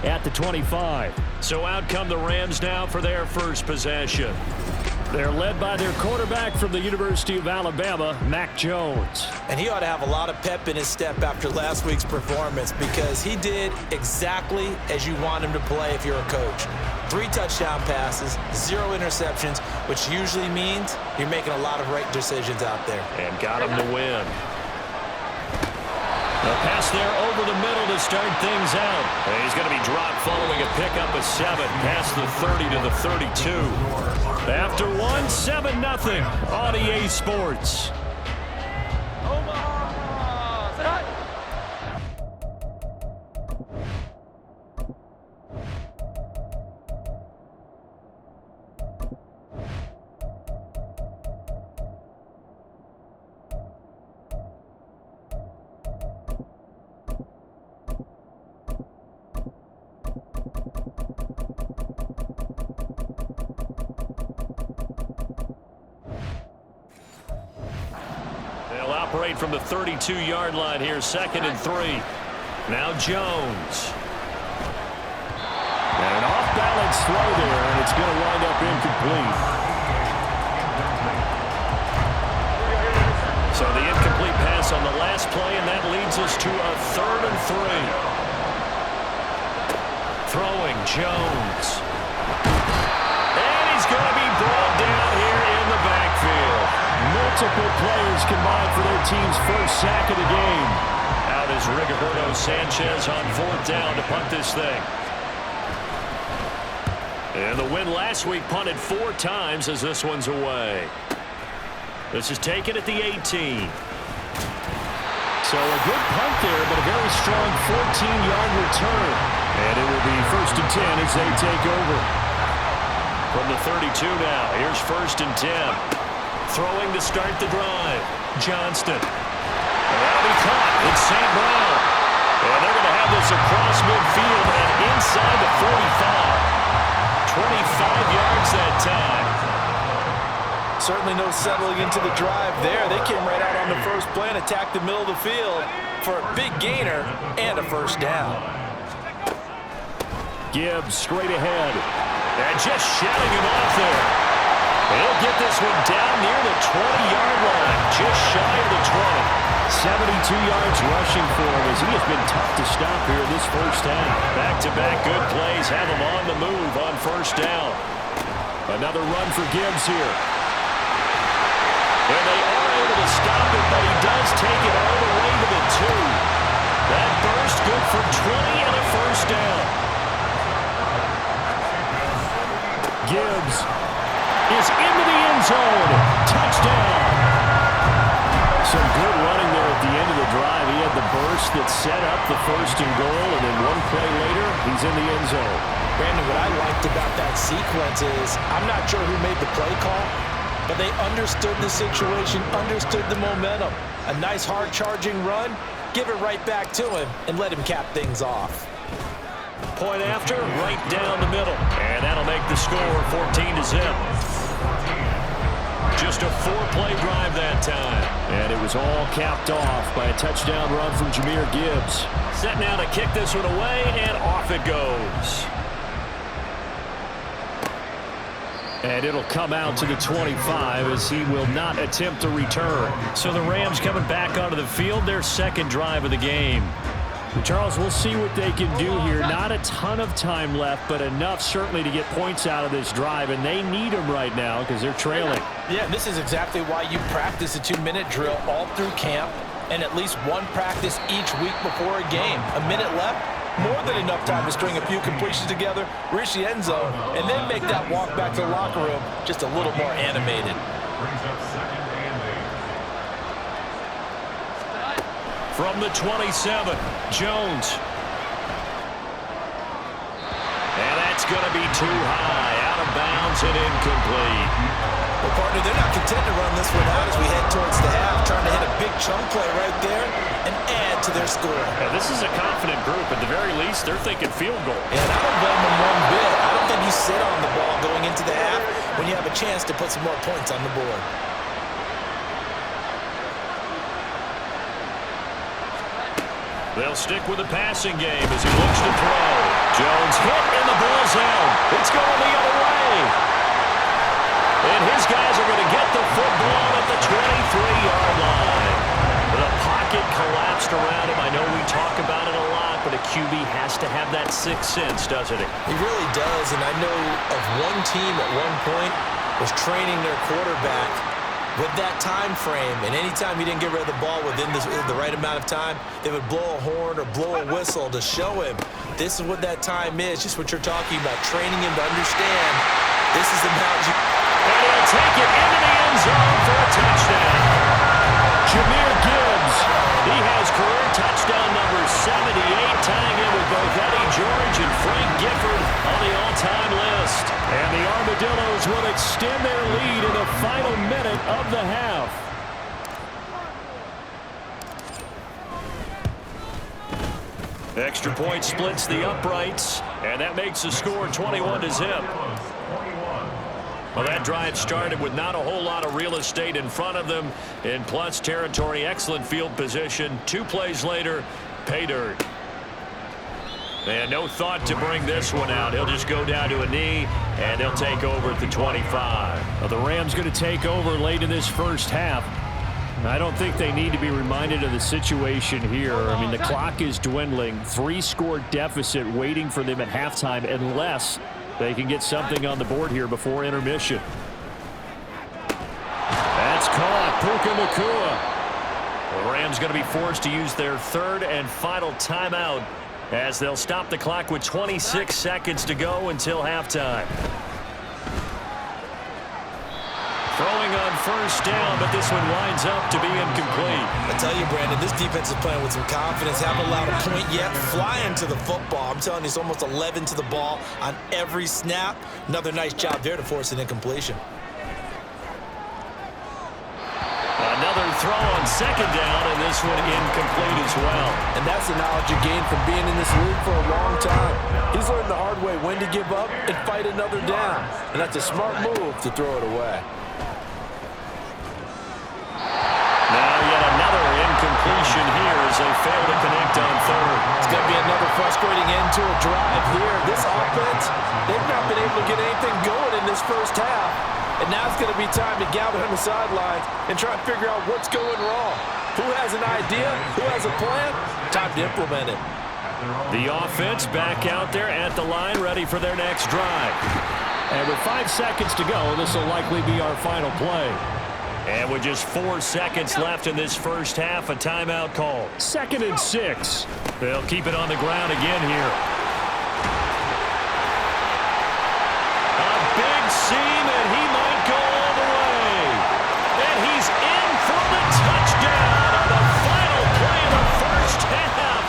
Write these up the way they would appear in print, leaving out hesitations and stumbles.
at the 25. So out come the Rams now for their first possession. They're led by their quarterback from the University of Alabama, Mac Jones. And he ought to have a lot of pep in his step after last week's performance because he did exactly as you want him to play if you're a coach. 3 touchdown passes, 0 interceptions, which usually means you're making a lot of right decisions out there. And got him to win. The pass there over the middle to start things out. And he's going to be dropped following a pickup of 7 past the 30 to the 32. After 1, 7-0 on EA Sports. They'll operate from the 32-yard line here, 2nd and 3. Now Jones. And an off-balance throw there, and it's going to wind up incomplete. So the incomplete pass on the last play, and that leads us to a 3rd and 3. Throwing Jones. And he's going to be brought down here in the backfield. Multiple players combined for their team's first sack of the game. Out is Rigoberto Sanchez on 4th down to punt this thing. And the win last week punted 4 times as this one's away. This is taken at the 18. So a good punt there, but a very strong 14-yard return. And it will be 1st and 10 as they take over. From the 32 now, here's 1st and 10. Throwing to start the drive. Johnston. And that'll be caught. It's St. Brown. And they're going to have this across midfield and inside the 45. 25 yards that time. Certainly no settling into the drive there. They came right out on the first play and attacked the middle of the field for a big gainer and a 1st down. Gibbs straight ahead. And just shouting him off there. He'll get this one down near the 20-yard line, just shy of the 20. 72 yards rushing for him as he has been tough to stop here this first half. Back-to-back good plays have him on the move on 1st down. Another run for Gibbs here. And they are able to stop it, but he does take it all the way to the 2. That burst good for 20 and a 1st down. Gibbs is into the end zone. Touchdown. Some good running there at the end of the drive. He had the burst that set up the 1st and goal, and then one play later, he's in the end zone. Brandon, what I liked about that sequence is I'm not sure who made the play call, but they understood the situation, understood the momentum. A nice hard-charging run, give it right back to him, and let him cap things off. Point after, right down the middle. And that'll make the score 14-0. Just a 4-play drive that time. And it was all capped off by a touchdown run from Jahmyr Gibbs. Set now to kick this one away, and off it goes. And it'll come out to the 25 as he will not attempt a return. So the Rams coming back onto the field, their 2nd drive of the game. Charles, we'll see what they can do here. Not a ton of time left, but enough certainly to get points out of this drive, and they need them right now because they're trailing. Yeah, this is exactly why you practice a 2-minute drill all through camp and at least one practice each week before a game. A minute left, more than enough time to string a few completions together, reach the end zone, and then make that walk back to the locker room just a little more animated. From the 27, Jones. And that's going to be too high, out of bounds and incomplete. Well, partner, they're not content to run this one out as we head towards the half, trying to hit a big chunk play right there and add to their score. Now, this is a confident group. At the very least, they're thinking field goal. And I don't blame them one bit. I don't think you sit on the ball going into the half when you have a chance to put some more points on the board. They'll stick with the passing game as he looks to throw. Jones hit and the ball's out. It's going the other way. And his guys are going to get the football at the 23-yard line. The pocket collapsed around him. I know we talk about it a lot, but a QB has to have that sixth sense, doesn't he? He really does, and I know of one team at one point was training their quarterback with that time frame, and anytime he didn't get rid of the ball within the right amount of time, they would blow a horn or blow a whistle to show him this is what that time is, just what you're talking about, training him to understand this is the amount you... And he'll take it into the end zone for a touchdown. Jahmyr Gibbs, he has career touchdown number 78, tying in with both Eddie George and Frank Gifford on the all-time list. And the Armadillos will extend their lead in the final minute of the half. Extra point splits the uprights, and that makes the score 21-0. Well, that drive started with not a whole lot of real estate in front of them. In plus territory, excellent field position. 2 plays later, pay dirt. And no thought to bring this one out. He'll just go down to a knee, and they'll take over at the 25. Well, the Rams going to take over late in this first half. I don't think they need to be reminded of the situation here. I mean, the clock is dwindling. 3-score deficit waiting for them at halftime unless they can get something on the board here before intermission. That's caught. Puka Nacua. The Rams going to be forced to use their third and final timeout as they'll stop the clock with 26 seconds to go until halftime. Throwing on first down, but this one winds up to be incomplete. I tell you, Brandon, this defense is playing with some confidence. Haven't allowed a point yet. Flying to the football. I'm telling you, it's almost 11 to the ball on every snap. Another nice job there to force an incompletion. Another throw on second down, and this one incomplete as well. And that's the knowledge you gain from being in this league for a long time. He's learned the hard way when to give up and fight another down. And that's a smart move to throw it away. Now yet another incompletion here as they fail to connect on third. It's going to be another frustrating end to a drive here. This offense, they've not been able to get anything going in this first half. And now it's going to be time to gather on the sidelines and try and figure out what's going wrong. Who has an idea? Who has a plan? Time to implement it. The offense back out there at the line, ready for their next drive. And with 5 seconds to go, this will likely be our final play. And with just 4 seconds left in this first half, a timeout call. 2nd and 6. They'll keep it on the ground again here. A big seam, and he might go all the way. And he's in for the touchdown on the final play of the first half.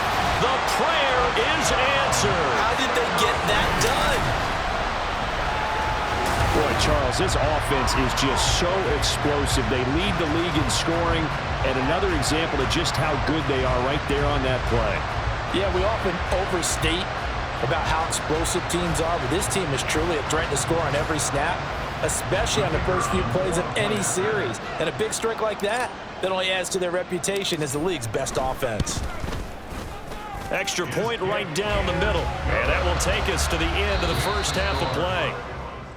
The prayer is answered. How did they get that done? Boy, Charles, this offense is just so explosive. They lead the league in scoring, and another example of just how good they are right there on that play. Yeah, we often overstate about how explosive teams are, but this team is truly a threat to score on every snap, especially on the first few plays of any series. And a big streak like that only adds to their reputation as the league's best offense. Extra point right down the middle, and that will take us to the end of the first half of play.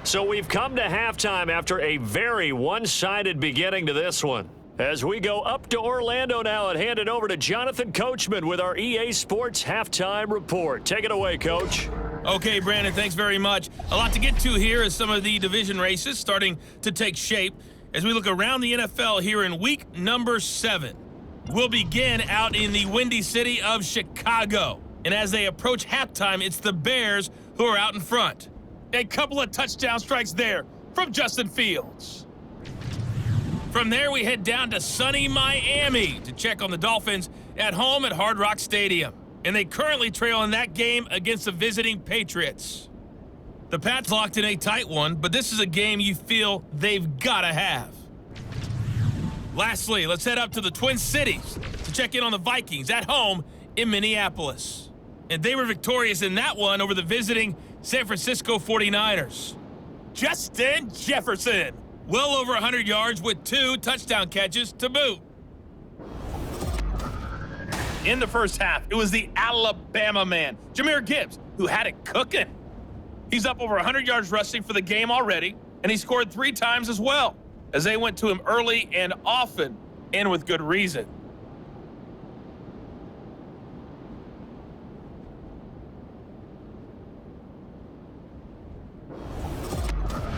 So we've come to halftime after a very one-sided beginning to this one. As we go up to Orlando now and hand it over to Jonathan Coachman with our EA Sports Halftime Report. Take it away, Coach. Okay, Brandon, thanks very much. A lot to get to here as some of the division races starting to take shape as we look around the NFL here in week number 7. We'll begin out in the Windy City of Chicago. And as they approach halftime, it's the Bears who are out in front. A couple of touchdown strikes there from Justin Fields. From there, we head down to sunny Miami to check on the Dolphins at home at Hard Rock Stadium. And they currently trail in that game against the visiting Patriots. The Pats locked in a tight one, but this is a game you feel they've got to have. Lastly, let's head up to the Twin Cities to check in on the Vikings at home in Minneapolis. And they were victorious in that one over the visiting San Francisco 49ers. Justin Jefferson, well over 100 yards with 2 touchdown catches to boot. In the first half, it was the Alabama man, Jahmyr Gibbs, who had it cooking. He's up over 100 yards rushing for the game already, and he scored 3 times as well, as they went to him early and often, and with good reason.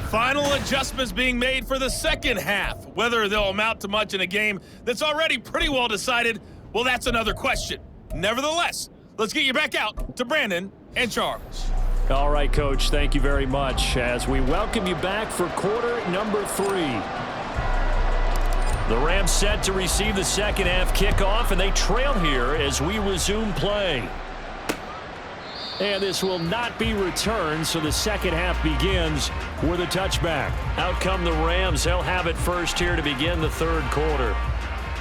Final adjustments being made for the second half. Whether they'll amount to much in a game that's already pretty well decided, well, that's another question. Nevertheless, let's get you back out to Brandon and Charles. All right, Coach, thank you very much as we welcome you back for quarter number 3. The Rams set to receive the second half kickoff, and they trail here as we resume play. And this will not be returned, so the second half begins with a touchback. Out come the Rams. They'll have it first here to begin the third quarter.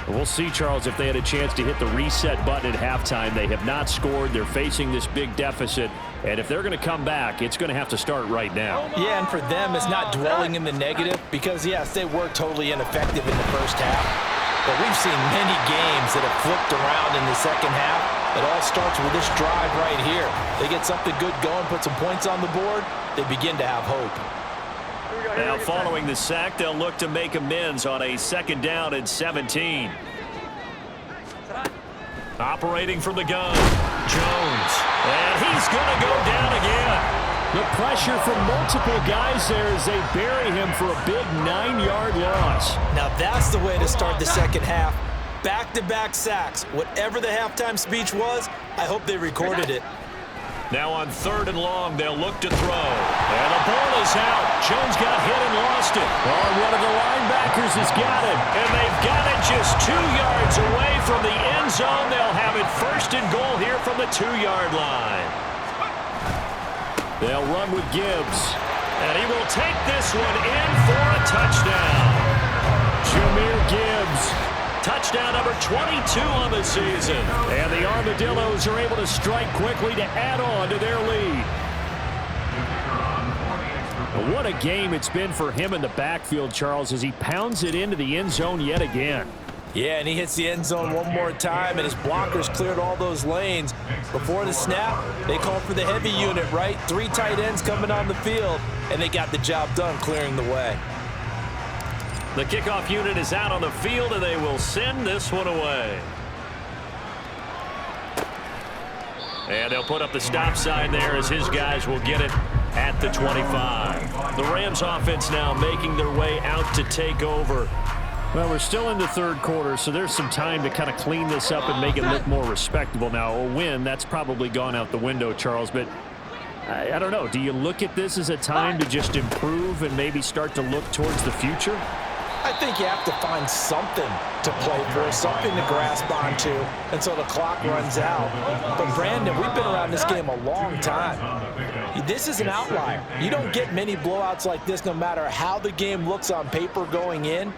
We'll see, Charles, if they had a chance to hit the reset button at halftime. They have not scored. They're facing this big deficit. And if they're going to come back, it's going to have to start right now. Yeah, and for them, it's not dwelling in the negative because, yes, they were totally ineffective in the first half. But we've seen many games that have flipped around in the second half. It all starts with this drive right here. They get something good going, put some points on the board, they begin to have hope. Now following the sack, they'll look to make amends on a second down and 17. Operating from the gun, Jones. And he's going to go down again. The pressure from multiple guys there as they bury him for a big 9-yard loss. Now that's the way to start the second half. Back-to-back sacks. Whatever the halftime speech was, I hope they recorded it. Now on 3rd and long, they'll look to throw. And the ball is out. Jones got hit and lost it. Oh, one of the linebackers has got it. And they've got it just 2 yards away from the end zone. They'll have it 1st and goal here from the 2-yard line. They'll run with Gibbs. And he will take this one in for a touchdown. Jahmyr Gibbs. Touchdown number 22 on the season. And the Armadillos are able to strike quickly to add on to their lead. What a game it's been for him in the backfield, Charles, as he pounds it into the end zone yet again. Yeah, and he hits the end zone one more time, and his blockers cleared all those lanes. Before the snap, they called for the heavy unit, right? 3 tight ends coming on the field, and they got the job done clearing the way. The kickoff unit is out on the field, and they will send this one away. And they'll put up the stop sign there as his guys will get it at the 25. The Rams offense now making their way out to take over. Well, we're still in the third quarter, so there's some time to kind of clean this up and make it look more respectable. Now, a win, that's probably gone out the window, Charles, but I don't know. Do you look at this as a time to just improve and maybe start to look towards the future? I think you have to find something to play for, something to grasp onto until the clock runs out. But, Brandon, we've been around this game a long time. This is an outlier. You don't get many blowouts like this no matter how the game looks on paper going in.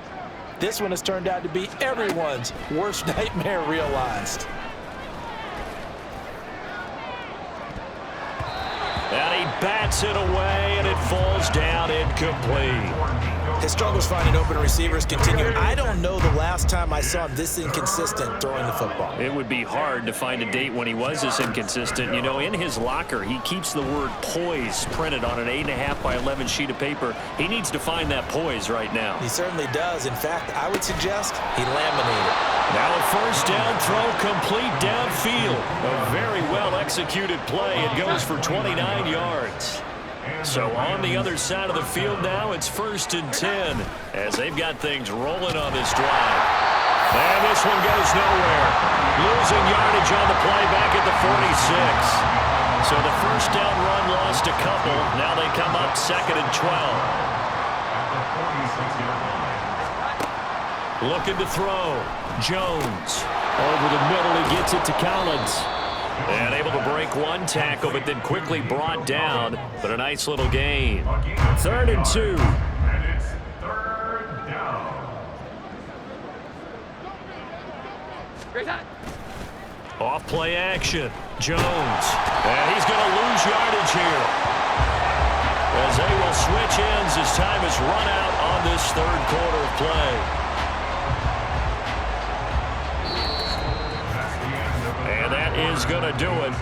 This one has turned out to be everyone's worst nightmare realized. And he bats it away, and it falls down incomplete. His struggles finding open receivers continue. I don't know the last time I saw him this inconsistent throwing the football. It would be hard to find a date when he was this inconsistent. You know, in his locker, he keeps the word poise printed on an 8.5 by 11 sheet of paper. He needs to find that poise right now. He certainly does. In fact, I would suggest he laminated. Now a first down throw complete downfield. A very well-executed play. It goes for 29 yards. So on the other side of the field now, it's 1st and 10 as they've got things rolling on this drive. And this one goes nowhere. Losing yardage on the play back at the 46. So the first down run lost a couple. Now they come up 2nd and 12. Looking to throw. Jones. Over the middle, he gets it to Collins. And able to break one tackle, but then quickly brought down. But a nice little gain. 3rd and 2. And it's 3rd down. Off play action. Jones. And he's going to lose yardage here. As they will switch ends as time is run out on this 3rd quarter of play. And that is going to do it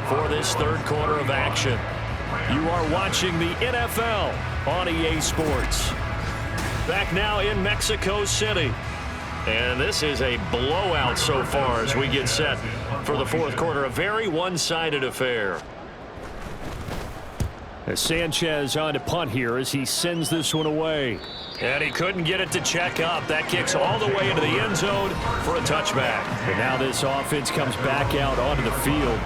for this third quarter of action. You are watching the NFL on EA Sports. Back now in Mexico City. And this is a blowout so far as we get set for the fourth quarter. A very one-sided affair. As Sanchez on to punt here as he sends this one away. And he couldn't get it to check up. That kicks all the way into the end zone for a touchback. And now this offense comes back out onto the field.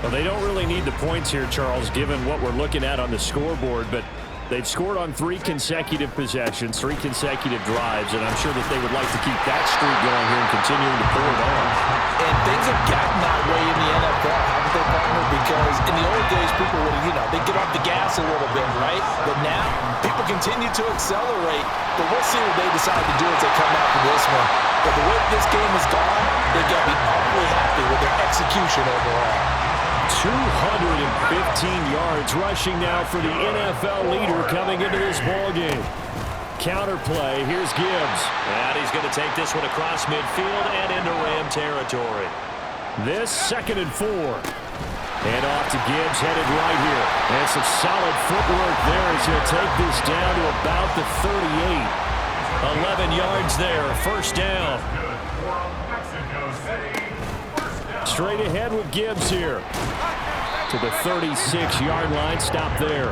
Well, they don't really need the points here, Charles, given what we're looking at on the scoreboard, but they've scored on 3 consecutive possessions, 3 consecutive drives, and I'm sure that they would like to keep that streak going here and continuing to pour it on. And things have gotten that way in the NFL, haven't they, partner? Because in the old days, people would, they get off the gas a little bit, right? But now, people continue to accelerate. But we'll see what they decide to do as they come out for this one. But the way this game has gone, they've got to be awfully happy with their execution overall. 215 yards rushing now for the NFL leader coming into this ballgame. Counter play. Here's Gibbs. And he's going to take this one across midfield and into Ram territory. This 2nd and 4. And off to Gibbs, headed right here. And some solid footwork there as he'll take this down to about the 38. 11 yards there. First down. Straight ahead with Gibbs here. To the 36-yard line. Stop there.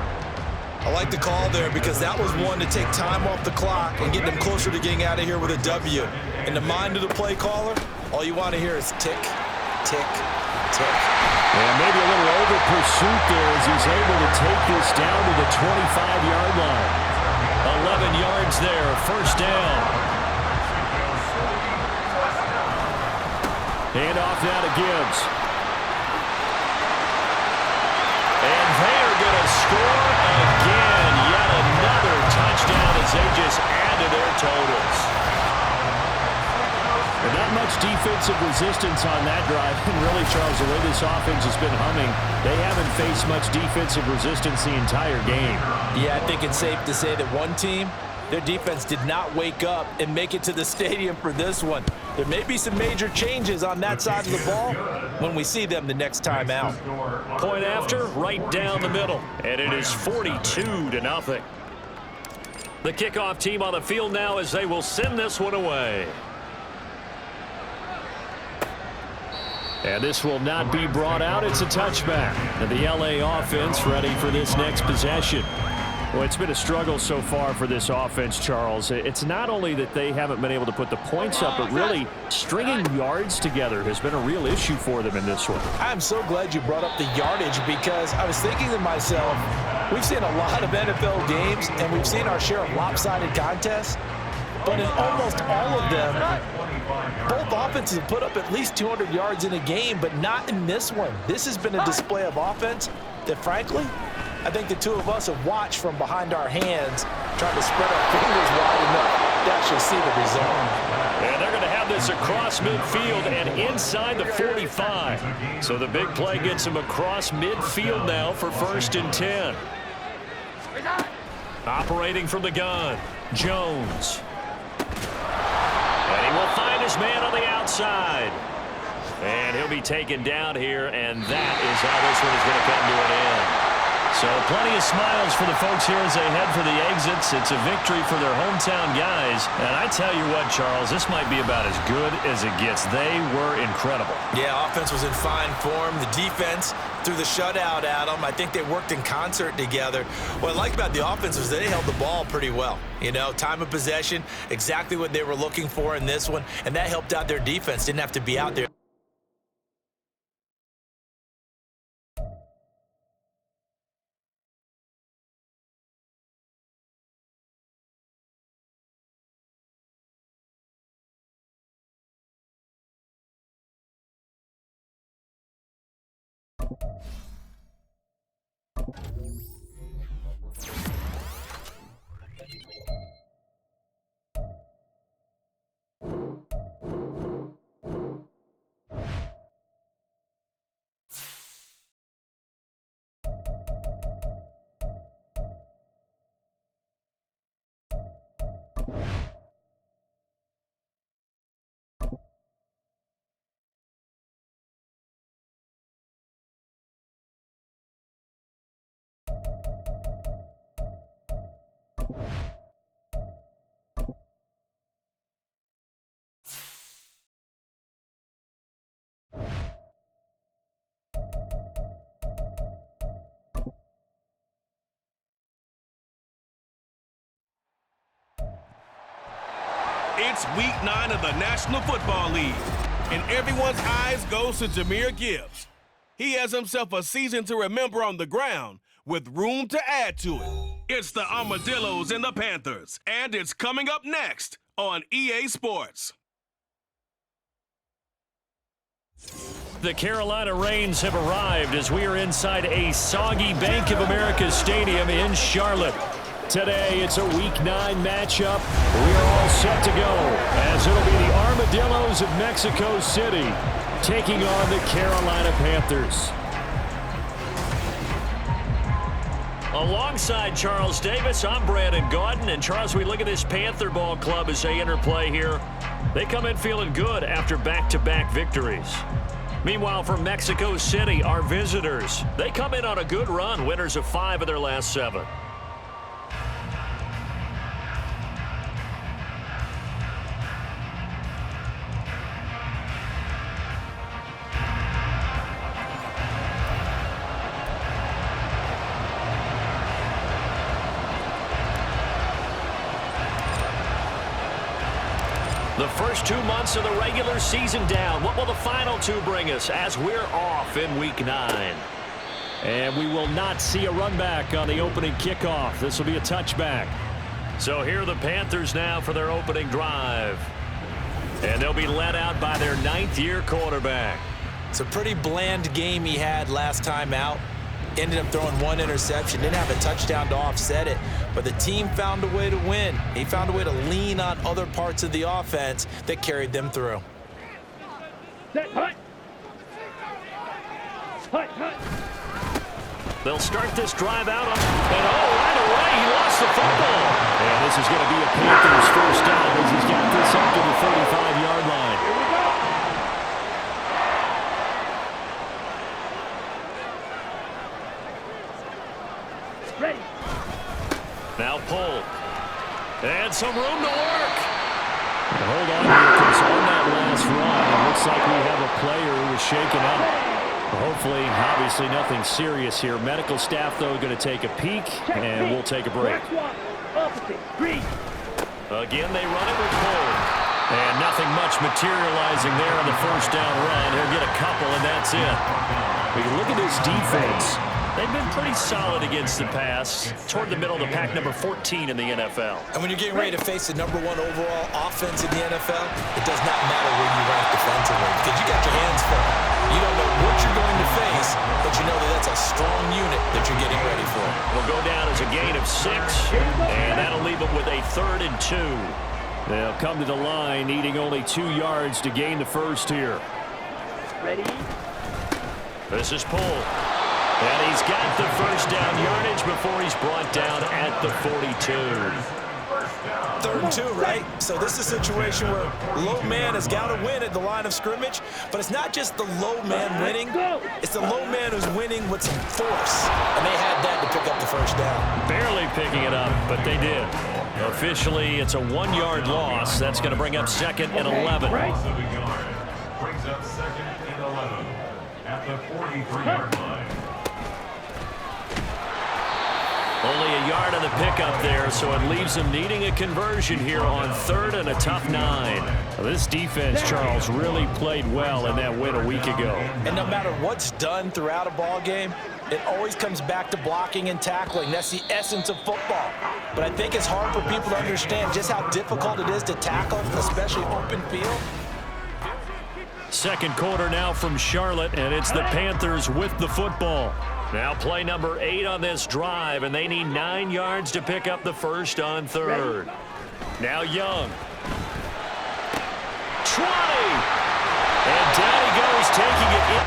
I like the call there because that was one to take time off the clock and get them closer to getting out of here with a W. In the mind of the play caller, all you want to hear is tick, tick, tick. And maybe a little over pursuit there as he's able to take this down to the 25-yard line. 11 yards there. First down. Hand off now to Gibbs. And they are going to score again. Yet another touchdown as they just add to their totals. And not much defensive resistance on that drive. And really, Charles, the way this offense has been humming, they haven't faced much defensive resistance the entire game. Yeah, I think it's safe to say that one team, their defense did not wake up and make it to the stadium for this one. There may be some major changes on that side of the ball when we see them the next time out. Point after, right down the middle. And it is 42-0. The kickoff team on the field now as they will send this one away. And this will not be brought out. It's a touchback. And the LA offense ready for this next possession. Well, it's been a struggle so far for this offense, Charles. It's not only that they haven't been able to put the points up, but really stringing yards together has been a real issue for them in this one. I'm so glad you brought up the yardage because I was thinking to myself, we've seen a lot of NFL games and we've seen our share of lopsided contests, but in almost all of them, both offenses have put up at least 200 yards in a game, but not in this one. This has been a display of offense that, frankly, I think the two of us have watched from behind our hands, trying to spread our fingers wide enough to actually see the result. And they're going to have this across midfield and inside the 45. So the big play gets them across midfield now for 1st and 10. Operating from the gun, Jones. And he will find his man on the outside. And he'll be taken down here, and that is how this one is going to come to an end. So plenty of smiles for the folks here as they head for the exits. It's a victory for their hometown guys. And I tell you what, Charles, this might be about as good as it gets. They were incredible. Yeah, offense was in fine form. The defense threw the shutout at them. I think they worked in concert together. What I like about the offense was they held the ball pretty well. Time of possession, exactly what they were looking for in this one. And that helped out their defense. Didn't have to be out there. It's week 9 of the National Football League, and everyone's eyes goes to Jahmyr Gibbs. He has himself a season to remember on the ground with room to add to it. It's the Armadillos and the Panthers, and it's coming up next on EA Sports. The Carolina Rains have arrived as we are inside a soggy Bank of America Stadium in Charlotte. Today, it's a Week 9 matchup. We are all set to go, as it'll be the Armadillos of Mexico City taking on the Carolina Panthers. Alongside Charles Davis, I'm Brandon Gaudin. And Charles, we look at this Panther ball club as they enter play here. They come in feeling good after back-to-back victories. Meanwhile, for Mexico City, our visitors, they come in on a good run, winners of 5 of their last 7. The first 2 months of the regular season down. What will the final 2 bring us as we're off in Week 9? And we will not see a run back on the opening kickoff. This will be a touchback. So here are the Panthers now for their opening drive. And they'll be led out by their 9th-year quarterback. It's a pretty bland game he had last time out. Ended up throwing 1 interception, didn't have a touchdown to offset it, but the team found a way to win. He found a way to lean on other parts of the offense that carried them through. They'll start this drive out on, and right away he lost the football. And this is going to be a Panthers first down as he's got this up to the 35-yard line. Now pulled. And some room to work. And hold on here, because on that last run, it looks like we have a player who was shaken up. Hopefully, obviously nothing serious here. Medical staff, though, going to take a peek, and we'll take a break. Again, they run it with pulled. And nothing much materializing there on the first down run. He'll get a couple, and that's it. We look at this defense. They've been pretty solid against the pass, toward the middle of the pack, number 14 in the NFL. And when you're getting ready to face the #1 overall offense in the NFL, it does not matter where you rank defensively because you got your hands full. You don't know what you're going to face, but you know that that's a strong unit that you're getting ready for. Will go down as a gain of 6, and that'll leave them with a 3rd and 2. They'll come to the line, needing only 2 yards to gain the first here. Ready? This is pulled. And he's got the first down yardage before he's brought down at the 42. 3rd and 2, right? So this is a situation where low man has got to win at the line of scrimmage, but it's not just the low man winning. It's the low man who's winning with some force, and they had that to pick up the first down. Barely picking it up, but they did. Officially, it's a 1-yard loss. That's going to bring up 2nd and 11. Brings up 2nd and 11 at the 43-yard line. Only a yard on the pickup there, so it leaves them needing a conversion here on 3rd and a tough 9. Well, this defense, Charles, really played well in that win a week ago. And no matter what's done throughout a ball game, it always comes back to blocking and tackling. That's the essence of football. But I think it's hard for people to understand just how difficult it is to tackle, especially open field. Second quarter now from Charlotte, and it's the Panthers with the football. Now play number 8 on this drive, and they need 9 yards to pick up the first on 3rd. Now Young. 20! And down he goes, taking it in.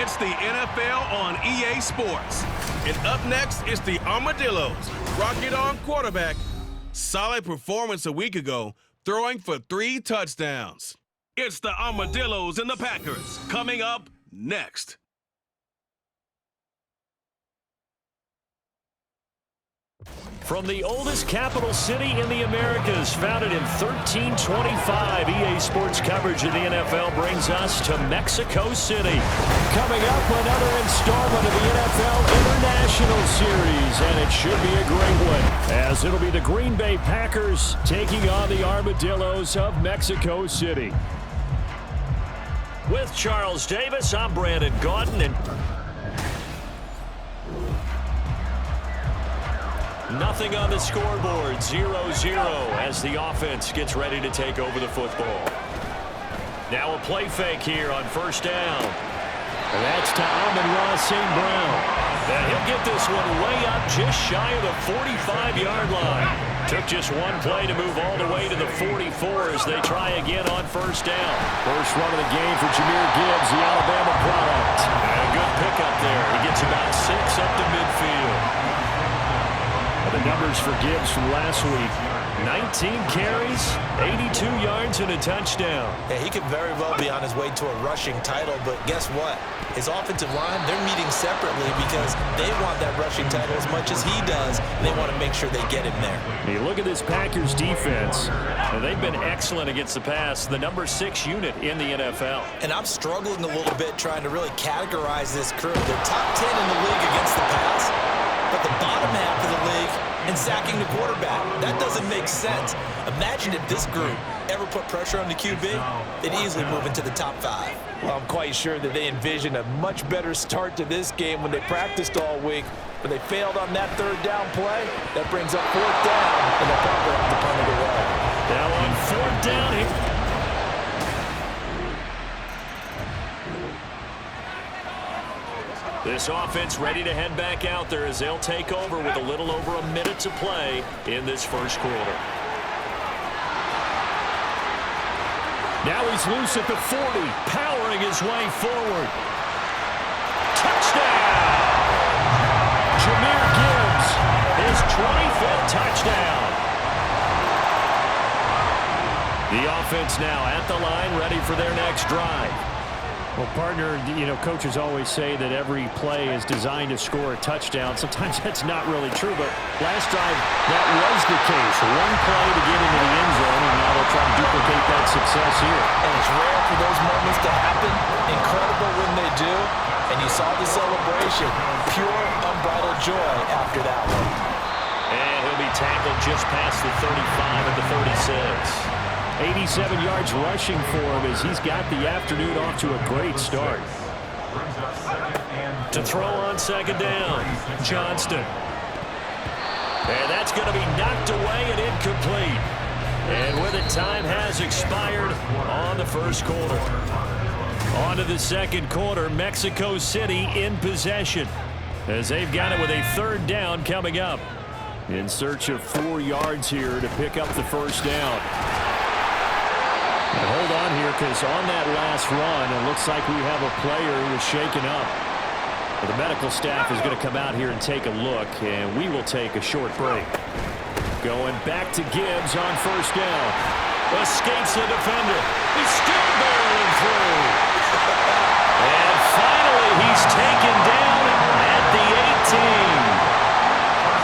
It's the NFL on EA Sports. And up next, it's the Armadillos. Rocket Arm quarterback. Solid performance a week ago, throwing for 3 touchdowns. It's the Armadillos and the Packers. Coming up next. From the oldest capital city in the Americas, founded in 1325, EA Sports coverage of the NFL brings us to Mexico City. Coming up, another installment of the NFL International Series, and it should be a great one, as it'll be the Green Bay Packers taking on the Armadillos of Mexico City. With Charles Davis, I'm Brandon Gaudin, and nothing on the scoreboard, 0-0 as the offense gets ready to take over the football. Now a play fake here on first down. And that's to Amon-Ra St. Brown. And he'll get this one way up just shy of the 45-yard line. Took just one play to move all the way to the 44 as they try again on first down. First run of the game for Jahmyr Gibbs, the Alabama product. And a good pickup there. He gets about 6 up to midfield. The numbers for Gibbs from last week. 19 carries, 82 yards, and a touchdown. Yeah, he could very well be on his way to a rushing title, but guess what? His offensive line, they're meeting separately because they want that rushing title as much as he does, and they want to make sure they get him there. Hey, look at this Packers defense. Well, they've been excellent against the pass, the number 6 unit in the NFL. And I'm struggling a little bit trying to really categorize this crew. They're top 10 in the league against the pass, but the bottom half of the league in sacking the quarterback. That doesn't make sense. Imagine if this group ever put pressure on the QB, they'd easily move into the top 5. Well, I'm quite sure that they envisioned a much better start to this game when they practiced all week, but they failed on that third down play. That brings up fourth down, and they'll probably have to punt it away. Now on fourth down here. This offense ready to head back out there as they'll take over with a little over a minute to play in this first quarter. Now he's loose at the 40, Powering his way forward. Touchdown! Jahmyr Gibbs, His 25th touchdown. The offense now at the line, ready for their next drive. well, partner, you know, coaches always say that every play is designed to score a touchdown. Sometimes that's not really true, but last time that was the case. One play to get into the end zone, and now they'll try to duplicate that success here. And it's rare for those moments to happen. Incredible when they do. And you saw the celebration. Pure, unbridled joy after that one. And he'll be tackled just past the 35 at the 36. 87 yards rushing for him as he's got the afternoon off to a great start. To throw on second down, Johnston. And that's going to be knocked away and incomplete. And with it, time has expired on the first quarter. On to the second quarter, Mexico City in possession as they've got it with a third down coming up. In search of 4 yards here to pick up the first down. And hold on here, because on that last run, it looks like we have a player who is shaken up. Well, the medical staff is going to come out here and take a look, and we will take a short break. Going back to Gibbs on first down. Escapes the defender. He's still barreling through. And finally, he's taken down at the 18.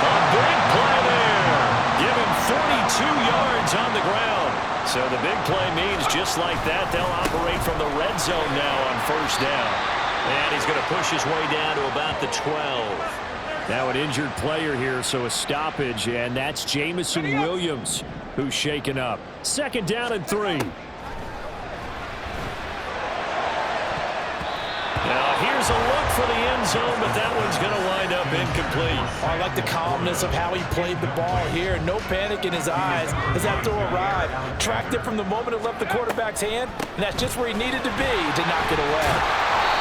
A big play there. Give him 42 yards on the ground. So the big play means just like that, they'll operate from the red zone now on first down. And he's going to push his way down to about the 12. Now an injured player here, so a stoppage, and that's Jameson Williams who's shaken up. Second down and 3. Now here's a look for the end zone, but that one's going to wind up incomplete. I like the calmness of how he played the ball here. No panic in his eyes as that throw arrived. Tracked it from the moment it left the quarterback's hand, and that's just where he needed to be to knock it away.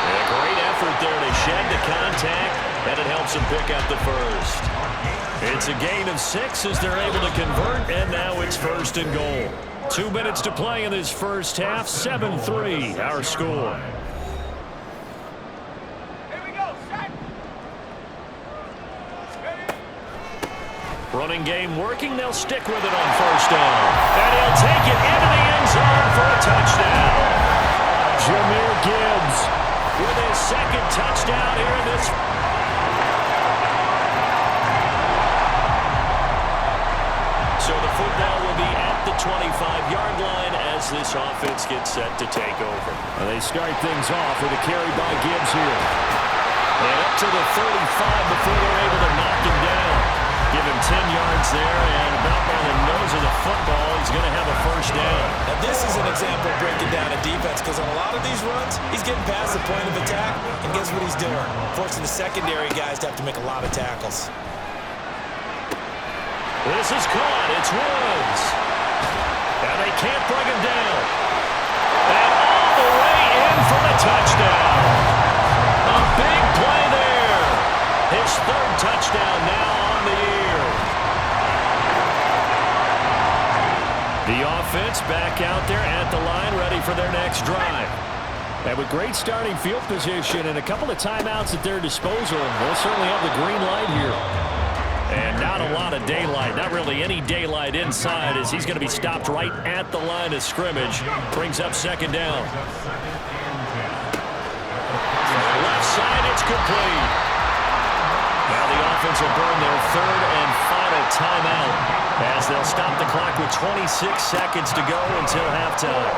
A great effort there to shed the contact, and it helps him pick up the first. It's a gain of 6 as they're able to convert, and now it's first and goal. 2 minutes to play in this first half, 7-3 our score. Running game working. They'll stick with it on first down. And he'll take it into the end zone for a touchdown. Jahmyr Gibbs with his second touchdown here in this. So the football will be at the 25-yard line as this offense gets set to take over. Well, they start things off with a carry by Gibbs here. And up to the 35 before they're able to knock him down. Give him 10 yards there, and about by the nose of the football, he's going to have a first down. Now this is an example of breaking down a defense, because on a lot of these runs, he's getting past the point of attack, and guess what he's doing? Forcing the secondary guys to have to make a lot of tackles. This is caught. It's Woods. And they can't bring him down. And all the way in for the touchdown. A big play there. His third touchdown now on the year. The offense back out there at the line, ready for their next drive. And with great starting field position and a couple of timeouts at their disposal, they'll certainly have the green light here. And not a lot of daylight, not really any daylight inside, as he's going to be stopped right at the line of scrimmage. Brings up second down. Left side, it's complete. Now the offense will burn their third and final timeout as they'll stop the clock with 26 seconds to go until halftime.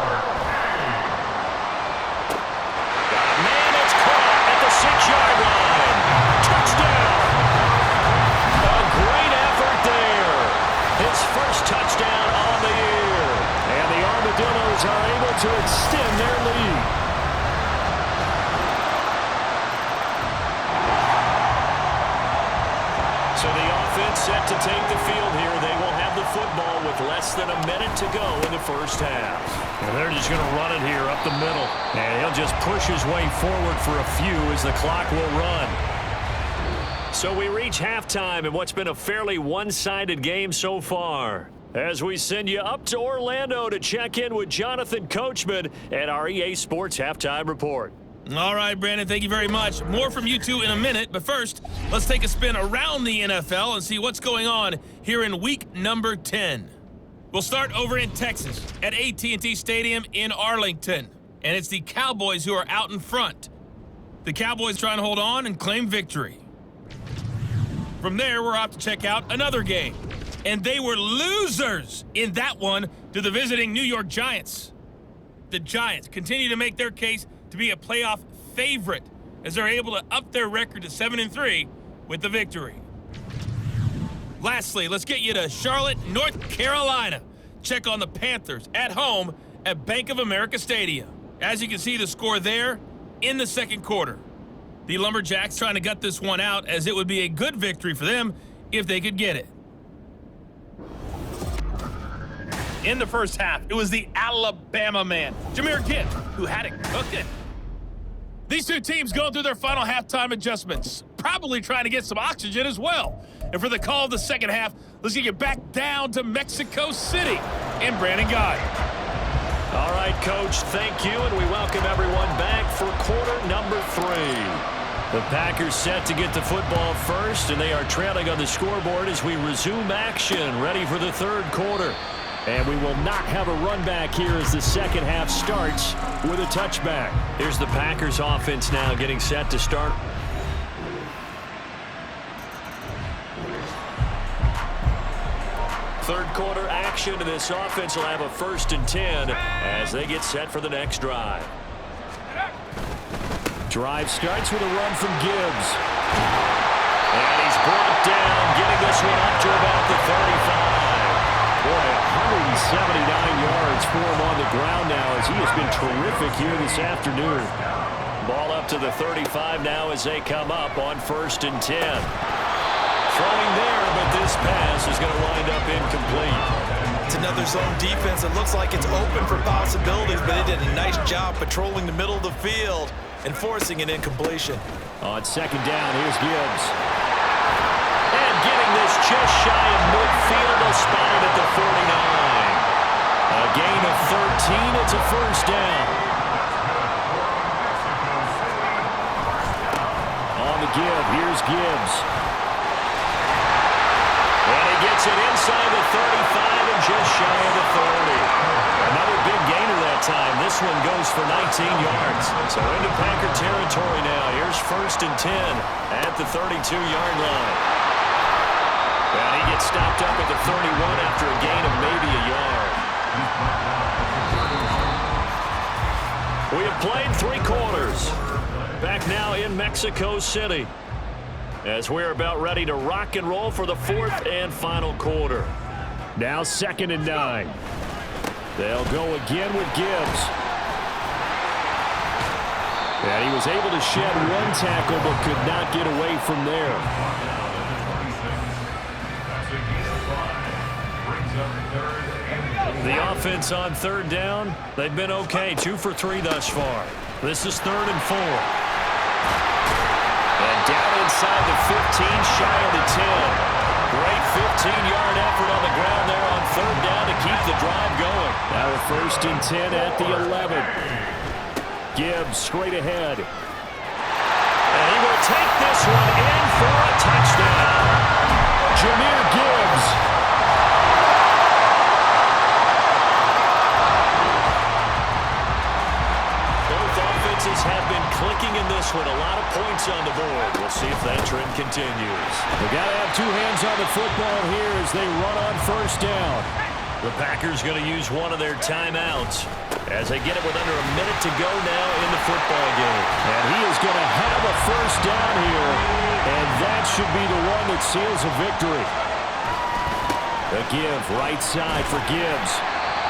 Man, it's caught at the 6-yard line. Touchdown! His first touchdown on the year. And the Armadillos are able to extend their lead. So the offense set to take the field here. They will have the football with less than a minute to go in the first half. And they're just going to run it here up the middle. And he'll just push his way forward for a few as the clock will run. So we reach halftime in what's been a fairly one-sided game so far. As we send you up to Orlando to check in with Jonathan Coachman at our EA Sports Halftime Report. All right, Brandon, thank you very much. More from you two in a minute, but first, let's take a spin around the NFL and see what's going on here in week number 10. We'll start over in Texas at AT&T Stadium in Arlington, and it's the Cowboys who are out in front. The Cowboys trying to hold on and claim victory. From there, we're off to check out another game. And they were losers in that one to the visiting New York Giants. The Giants continue to make their case to be a playoff favorite as they're able to up their record to 7-3 with the victory. Lastly, let's get you to Charlotte, North Carolina. Check on the Panthers at home at Bank of America Stadium. As you can see, the score there in the second quarter. The Lumberjacks trying to gut this one out, as it would be a good victory for them if they could get it. In the first half, it was the Alabama man, Jahmyr Gibbs, who had it cooking. These two teams going through their final halftime adjustments, probably trying to get some oxygen as well. And for the call of the second half, let's get you back down to Mexico City and Brandon Guy. All right, Coach, thank you, and we welcome everyone back for quarter number 3. The Packers set to get the football first, and they are trailing on the scoreboard as we resume action, ready for the third quarter. And we will not have a run back here as the second half starts with a touchback. Here's the Packers offense now getting set to start. Third quarter action, and this offense will have a 1st and 10 as they get set for the next drive. Drive starts with a run from Gibbs. And he's brought down, getting this one up to about the 35. Boy, 179 yards for him on the ground now as he has been terrific here this afternoon. Ball up to the 35 now as they come up on 1st and 10. Throwing there, but this pass is going to wind up incomplete. It's another zone defense. It looks like it's open for possibilities, but they did a nice job patrolling the middle of the field and forcing an incompletion. On second down, here's Gibbs. And getting this just shy of midfield, they'll spot it at the 49. A gain of 13, it's a 1st down. On the give, here's Gibbs. And he gets it inside the 35 and just shy of the 30. Another big gainer that time. This one goes for 19 yards. So into Packer territory now. Here's 1st and 10 at the 32-yard line. And he gets stopped up at the 31 after a gain of maybe a yard. We have played 3 quarters. Back now in Mexico City, as we're about ready to rock and roll for the 4th and final quarter. Now 2nd and 9. They'll go again with Gibbs. And he was able to shed 1 tackle but could not get away from there. The offense on 3rd down, they've been okay. 2 for 3 thus far. This is 3rd and 4. And down inside the 15, shy of the 10. Great 15-yard effort on the ground there on 3rd down to keep the drive going. Now a 1st and 10 at the 11. Gibbs straight ahead. And he will take this one in for a touchdown. Jahmyr Gibbs. Have been clicking in this one. A lot of points on the board. We'll see if that trend continues. They got to have 2 hands on the football here as they run on 1st down. The Packers going to use one of their timeouts as they get it with under a minute to go now in the football game. And he is going to have a 1st down here, and that should be the one that seals a victory. The give right side for Gibbs.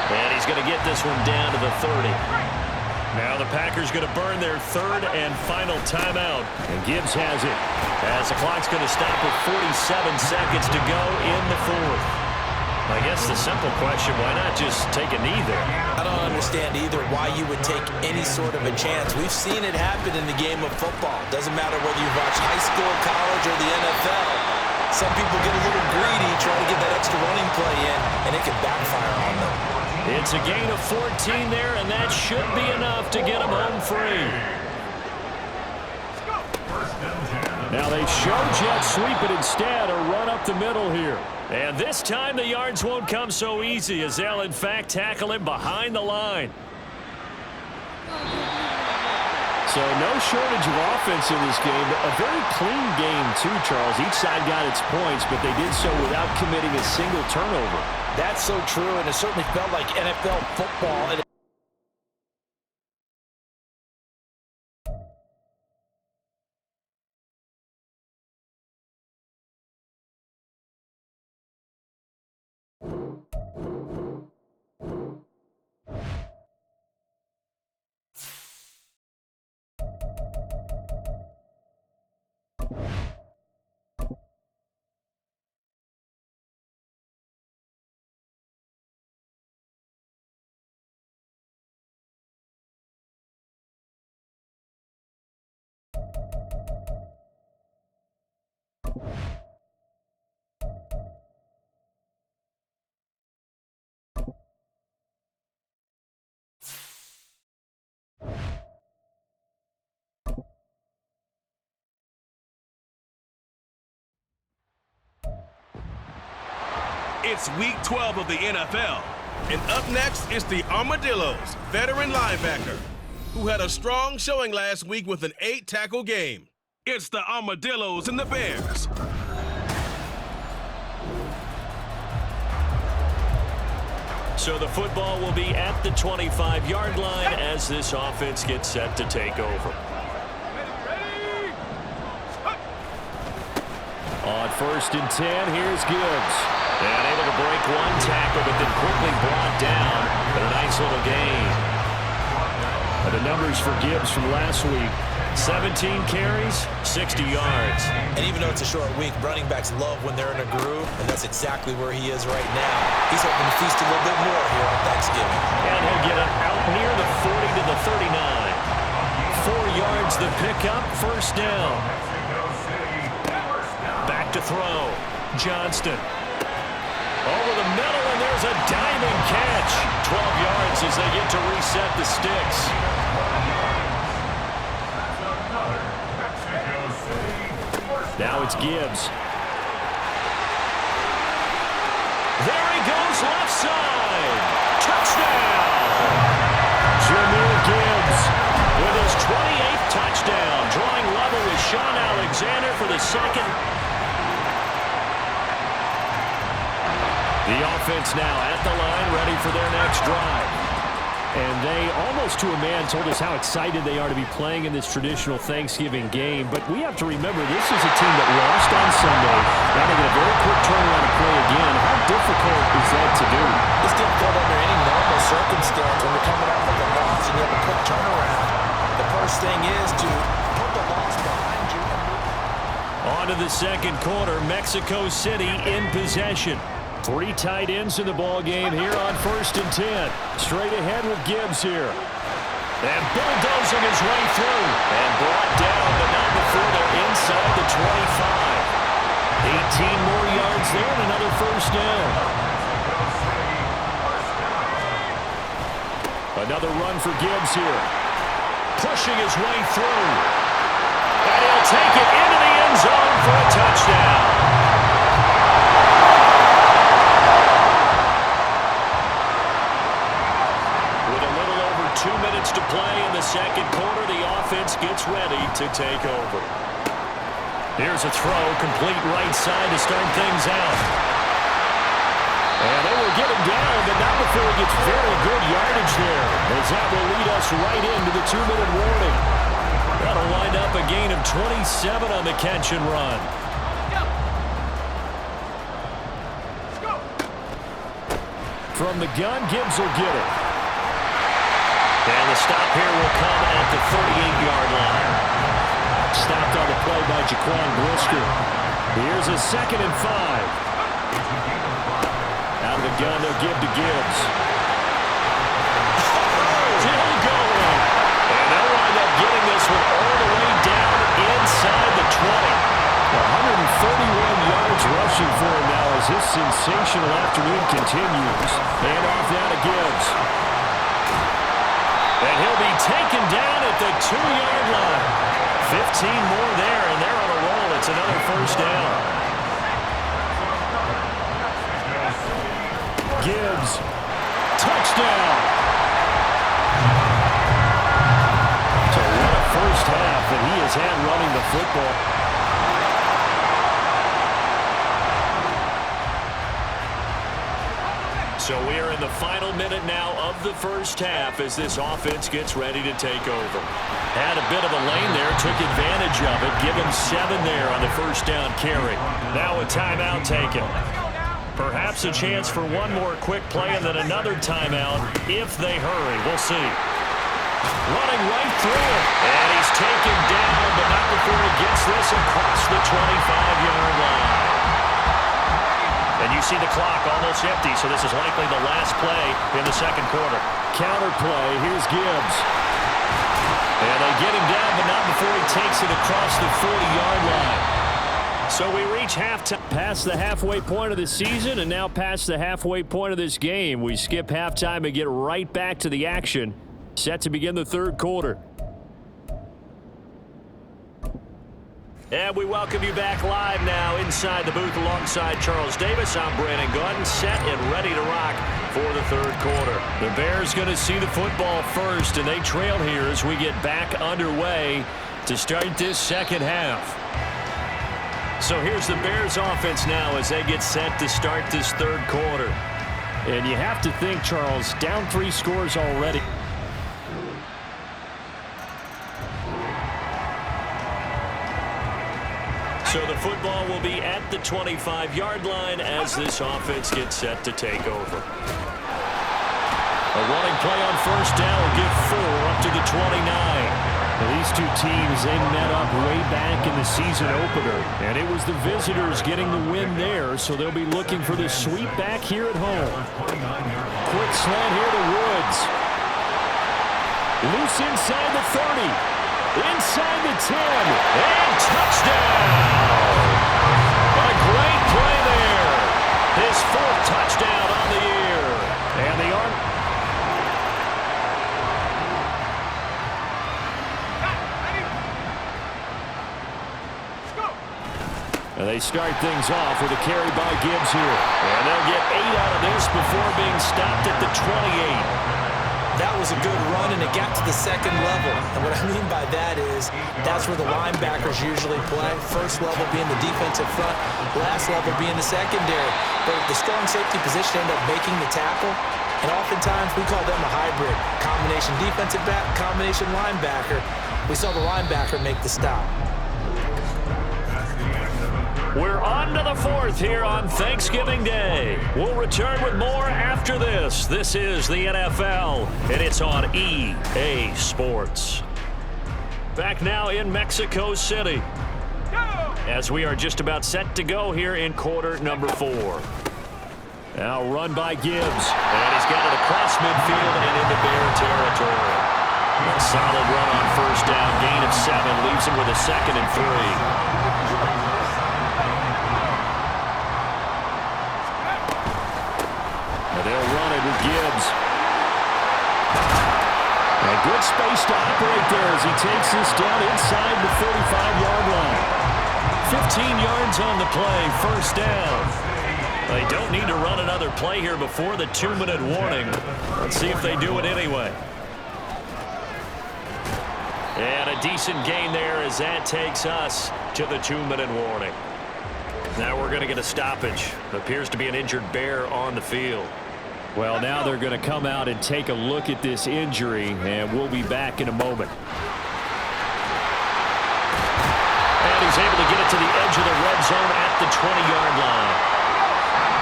And he's going to get this one down to the 30. Now the Packers going to burn their 3rd and final timeout. And Gibbs has it. As the clock's going to stop with 47 seconds to go in the 4th. I guess the simple question, why not just take a knee there? I don't understand either why you would take any sort of a chance. We've seen it happen in the game of football. Doesn't matter whether you watch high school, college, or the NFL. Some people get a little greedy, try to get that extra running play in, and it can backfire on them. It's a gain of 14 there, and that should be enough to get them home free. Now they show jet sweep it instead, or run up the middle here. And this time the yards won't come so easy as they'll in fact tackle him behind the line. So no shortage of offense in this game. A very clean game too, Charles. Each side got its points, but they did so without committing a single turnover. That's so true, and it certainly felt like NFL football. It's week 12 of the NFL. And up next is the Armadillos, veteran linebacker, who had a strong showing last week with an 8-tackle game. It's the Armadillos and the Bears. So the football will be at the 25-yard line as this offense gets set to take over. On 1st and 10, here's Gibbs. And able to break one tackle, but then quickly brought down. But a nice little gain. And the numbers for Gibbs from last week. 17 carries, 60 yards. And even though it's a short week, running backs love when they're in a groove, and that's exactly where he is right now. He's hoping to feast a little bit more here on Thanksgiving. And he'll get it out near the 40 to the 39. 4 yards the pickup, 1st down. Back to throw. Johnston. Over the middle, and there's a diving catch. 12 yards as they get to reset the sticks. Now it's Gibbs. Gibbs left side. Touchdown. Jahmyr Gibbs With his 28th touchdown, drawing level with Sean Alexander for the second. The offense now at the line, ready for their next drive. And they, almost to a man, told us how excited they are to be playing in this traditional Thanksgiving game. But we have to remember, this is a team that lost on Sunday. Now they get a very quick turnaround to play again. How difficult is that to do? It's difficult under any normal circumstance when you're coming off of a loss and you have a quick turnaround. The first thing is to put the loss behind you. On to the second quarter, Mexico City in possession. 3 tight ends in the ball game here on 1st and 10. Straight ahead with Gibbs here. And bulldozing his way through. And brought down, but not before they're inside the 25. 18 more yards there and another first down. Another run for Gibbs here. Pushing his way through. And he'll take it into the end zone for a touchdown. With a little over 2 minutes to play in the second quarter, the offense gets ready to take over. Here's a throw, complete right side to start things out. And they will get him down, but not before he gets very good yardage there, as that will lead us right into the 2-minute warning. That'll wind up a gain of 27 on the catch and run. From the gun, Gibbs will get it. And the stop here will come at the 38-yard line. Stopped on the play by Jaquan Brisker. Here's a 2nd and 5. Out of the gun, they'll give to Gibbs. Still going. And they'll wind up getting this one all the way down inside the 20. 131 yards rushing for him now as his sensational afternoon continues. And off now to Gibbs. And he'll be taken down at the 2-yard line. 15 more there, and they're on a roll. It's another first down. Gibbs, touchdown. So what a first half that he has had running the football. So we are in the final minute now of the first half as this offense gets ready to take over. Had a bit of a lane there, took advantage of it. Give him 7 there on the first down carry. Now a timeout taken. Perhaps a chance for one more quick play and then another timeout if they hurry. We'll see. Running right through it. And he's taken down, but not before he gets this across the 25-yard line. And you see the clock almost empty, so this is likely the last play in the second quarter. Counter play. Here's Gibbs. And they get him down, but not before he takes it across the 40-yard line. So we reach halftime. Past the halfway point of the season and now past the halfway point of this game. We skip halftime and get right back to the action. Set to begin the third quarter. And we welcome you back live now inside the booth alongside Charles Davis. I'm Brandon Gordon, set and ready to rock for the third quarter. The Bears going to see the football first, and they trail here as we get back underway to start this second half. So here's the Bears offense now as they get set to start this third quarter. And you have to think, Charles, down 3 scores already. So the football will be at the 25-yard line as this offense gets set to take over. A running play on first down will give 4 up to the 29. Now, these two teams, they met up way back in the season opener, and it was the visitors getting the win there, so they'll be looking for the sweep back here at home. Quick slant here to Woods. Loose inside the 30. Inside the 10. And touchdown! A great play there. His 4th touchdown on the year. And the arm. And They start things off with a carry by Gibbs here. And they'll get 8 out of this before being stopped at the 28. That was a good run, and it got to the second level. And what I mean by that is that's where the linebackers usually play. First level being the defensive front, last level being the secondary. But if the strong safety position ended up making the tackle, and oftentimes we call them a hybrid. Combination defensive back, combination linebacker. We saw the linebacker make the stop. We're on to the fourth here on Thanksgiving Day. We'll return with more after this. This is the NFL, and it's on EA Sports. Back now in Mexico City, as we are just about set to go here in quarter number 4. Now run by Gibbs. And he's got it across midfield and into Bear territory. A solid run on first down, gain of 7, leaves him with a 2nd and 3. They'll run it with Gibbs. A good space to operate there as he takes this down inside the 45-yard line. 15 yards on the play, first down. They don't need to run another play here before the 2-minute warning. Let's see if they do it anyway. And a decent gain there as that takes us to the 2-minute warning. Now we're going to get a stoppage. Appears to be an injured Bear on the field. Well, now they're going to come out and take a look at this injury, and we'll be back in a moment. And he's able to get it to the edge of the red zone at the 20-yard line.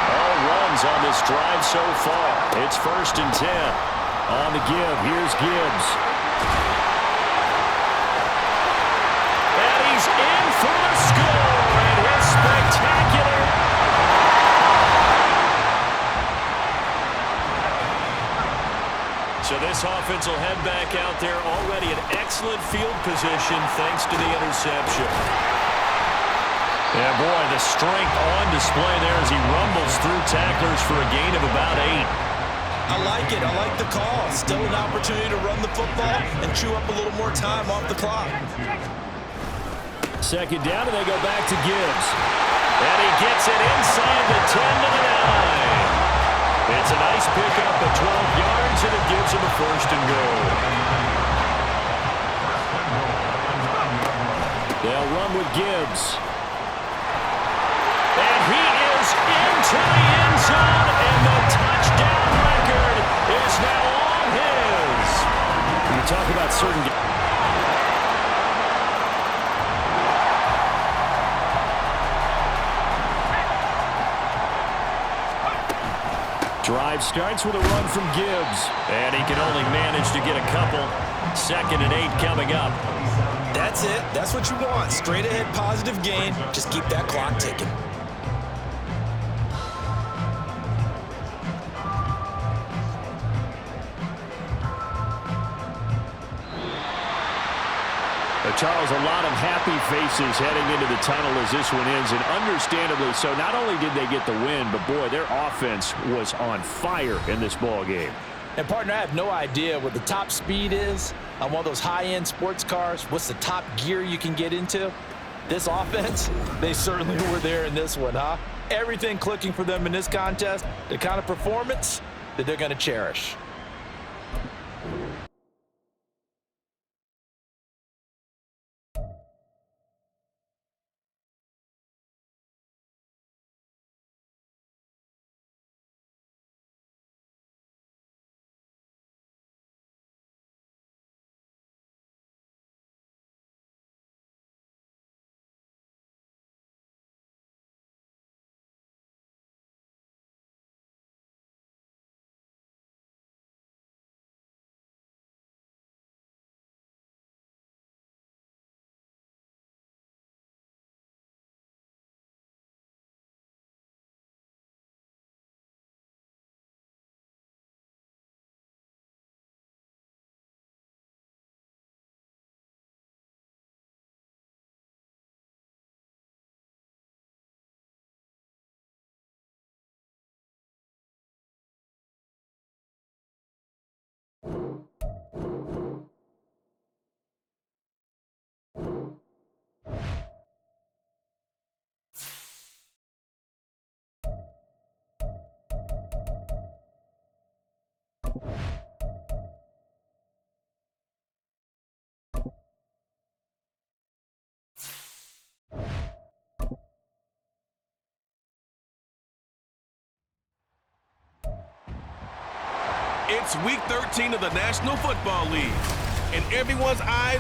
All runs on this drive so far. It's 1st and 10. On the give, here's Gibbs. And he's in for the score, and it's spectacular. So this offense will head back out there already in excellent field position thanks to the interception. Yeah, boy, the strength on display there as he rumbles through tacklers for a gain of about 8. I like it. I like the call. Still an opportunity to run the football and chew up a little more time off the clock. 2nd down, and they go back to Gibbs. And he gets it inside the 10 to the 9. It's a nice pickup of 12 yards, and it gives him a 1st and goal. They'll run with Gibbs. And he is into the end zone, and the touchdown record is now all his. You talk about certain games. Drive starts with a run from Gibbs. And he can only manage to get a couple. 2nd and 8 coming up. That's it. That's what you want. Straight ahead positive gain. Just keep that clock ticking. Charles, a lot of happy faces heading into the tunnel as this one ends, and understandably so. Not only did they get the win, but boy, their offense was on fire in this ball game. And partner, I have no idea what the top speed is on one of those high-end sports cars. What's the top gear you can get into? This offense, they certainly were there in this one, huh? Everything clicking for them in this contest, the kind of performance that they're going to cherish. It's Week 13 of the National Football League, and everyone's eyes